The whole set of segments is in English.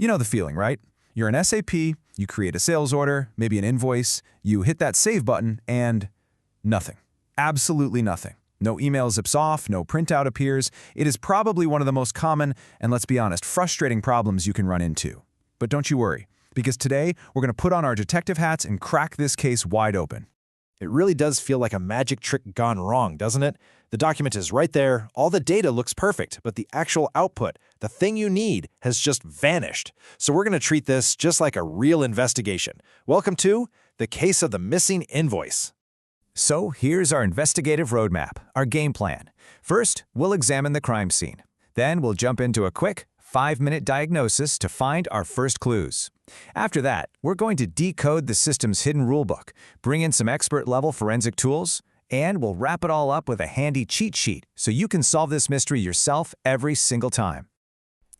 You know the feeling, right? You're in SAP, you create a sales order, maybe an invoice, you hit that save button, and nothing. Absolutely nothing. No email zips off, no printout appears. It is probably one of the most common, and let's be honest, frustrating problems you can run into. But don't you worry, because today we're going to put on our detective hats and crack this case wide open. It really does feel like a magic trick gone wrong, doesn't it? The document is right there, all the data looks perfect, but the actual output, the thing you need, has just vanished. So we're going to treat this just like a real investigation. Welcome to the case of the missing invoice. So here's our investigative roadmap, our game plan. First, we'll examine the crime scene. Then we'll jump into a quick 5-minute diagnosis to find our first clues. After that, we're going to decode the system's hidden rulebook, bring in some expert-level forensic tools, and we'll wrap it all up with a handy cheat sheet so you can solve this mystery yourself every single time.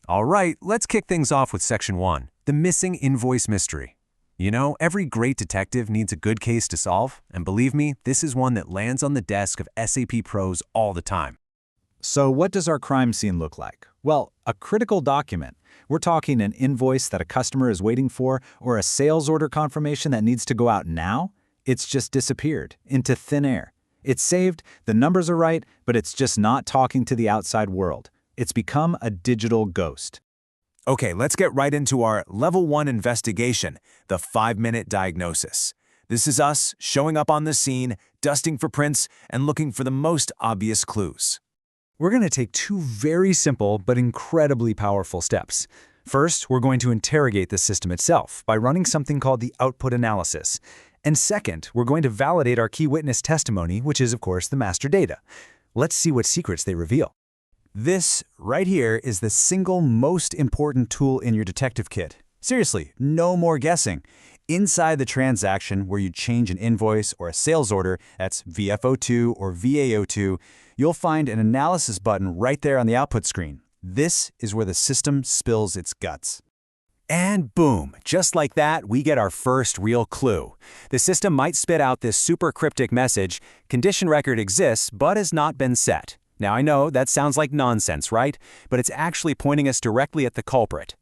All right, let's kick things off with Section 1, the missing invoice mystery. You know, every great detective needs a good case to solve, and believe me, this is one that lands on the desk of SAP pros all the time. So what does our crime scene look like? Well, a critical document. We're talking an invoice that a customer is waiting for or a sales order confirmation that needs to go out now. It's just disappeared into thin air. It's saved, the numbers are right, but it's just not talking to the outside world. It's become a digital ghost. Okay, let's get right into our Level 1 investigation, the 5-minute diagnosis. This is us showing up on the scene, dusting for prints, and looking for the most obvious clues. We're going to take two very simple but incredibly powerful steps. First, we're going to interrogate the system itself by running something called the output analysis. And second, we're going to validate our key witness testimony, which is, of course, the master data. Let's see what secrets they reveal. This right here is the single most important tool in your detective kit. Seriously, no more guessing. Inside the transaction where you change an invoice or a sales order, that's VFO2 or VAO2, you'll find an analysis button right there on the output screen. This is where the system spills its guts. And boom, just like that, we get our first real clue. The system might spit out this super cryptic message, condition record exists but has not been set. Now I know that sounds like nonsense, right? But it's actually pointing us directly at the culprit.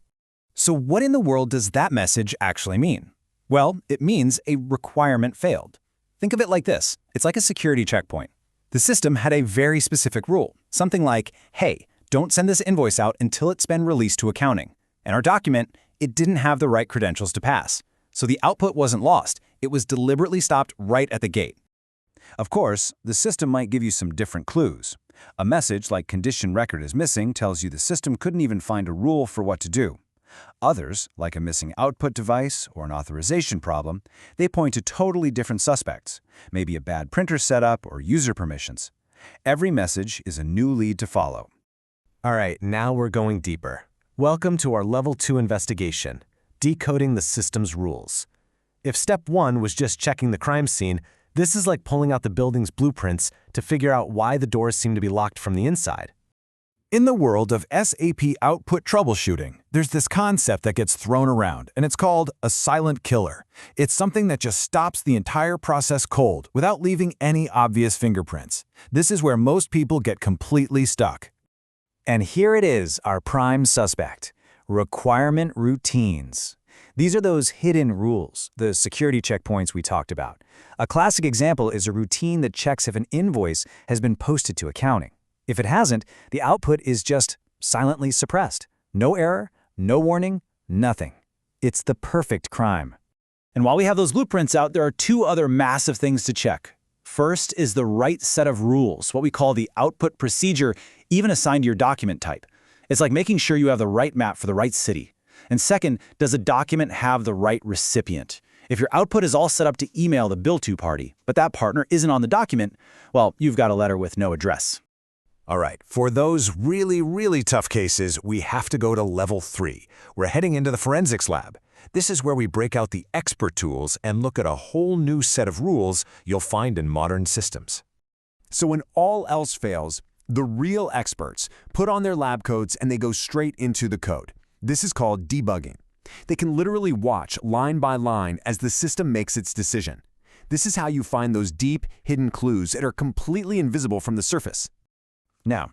So what in the world does that message actually mean? Well, it means a requirement failed. Think of it like this. It's like a security checkpoint. The system had a very specific rule, something like, hey, don't send this invoice out until it's been released to accounting. And our document, it didn't have the right credentials to pass. So the output wasn't lost. It was deliberately stopped right at the gate. Of course, the system might give you some different clues. A message like condition record is missing tells you the system couldn't even find a rule for what to do. Others, like a missing output device or an authorization problem, they point to totally different suspects, maybe a bad printer setup or user permissions. Every message is a new lead to follow. All right, now we're going deeper. Welcome to our Level 2 investigation, decoding the system's rules. If Step 1 was just checking the crime scene, this is like pulling out the building's blueprints to figure out why the doors seem to be locked from the inside. In the world of SAP output troubleshooting, there's this concept that gets thrown around, and it's called a silent killer. It's something that just stops the entire process cold without leaving any obvious fingerprints. This is where most people get completely stuck. And here it is, our prime suspect, requirement routines. These are those hidden rules, the security checkpoints we talked about. A classic example is a routine that checks if an invoice has been posted to accounting. If it hasn't, the output is just silently suppressed. No error, no warning, nothing. It's the perfect crime. And while we have those blueprints out, there are two other massive things to check. First is the right set of rules, what we call the output procedure, even assigned to your document type. It's like making sure you have the right map for the right city. And second, does a document have the right recipient? If your output is all set up to email the bill to party, but that partner isn't on the document, well, you've got a letter with no address. All right, for those really tough cases, we have to go to Level 3. We're heading into the forensics lab. This is where we break out the expert tools and look at a whole new set of rules you'll find in modern systems. So when all else fails, the real experts put on their lab coats and they go straight into the code. This is called debugging. They can literally watch line by line as the system makes its decision. This is how you find those deep, hidden clues that are completely invisible from the surface. Now,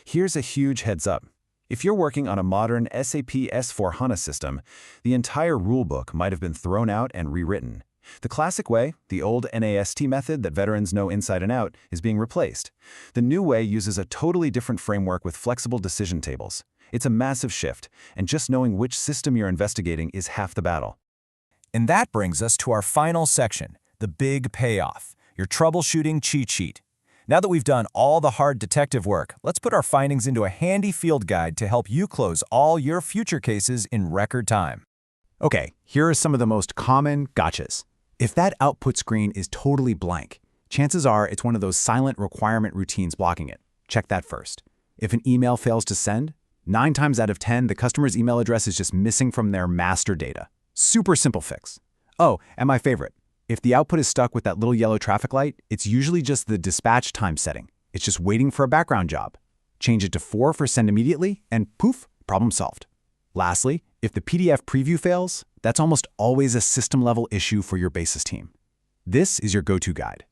here's a huge heads up. If you're working on a modern SAP S/4HANA system, the entire rulebook might have been thrown out and rewritten. The classic way, the old NAST method that veterans know inside and out, is being replaced. The new way uses a totally different framework with flexible decision tables. It's a massive shift, and just knowing which system you're investigating is half the battle. And that brings us to our final section, the big payoff, your troubleshooting cheat sheet. Now that we've done all the hard detective work, let's put our findings into a handy field guide to help you close all your future cases in record time. Okay, here are some of the most common gotchas. If that output screen is totally blank, chances are it's one of those silent requirement routines blocking it. Check that first. If an email fails to send, 9 times out of 10, the customer's email address is just missing from their master data. Super simple fix. Oh, and my favorite. If the output is stuck with that little yellow traffic light, it's usually just the dispatch time setting. It's just waiting for a background job. Change it to 4 for send immediately, and poof, problem solved. Lastly, if the PDF preview fails, that's almost always a system-level issue for your basis team. This is your go-to guide.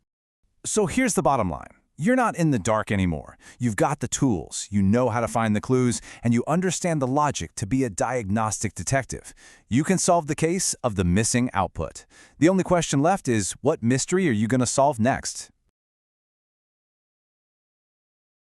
So here's the bottom line. You're not in the dark anymore. You've got the tools, you know how to find the clues, and you understand the logic to be a diagnostic detective. You can solve the case of the missing output. The only question left is, what mystery are you going to solve next?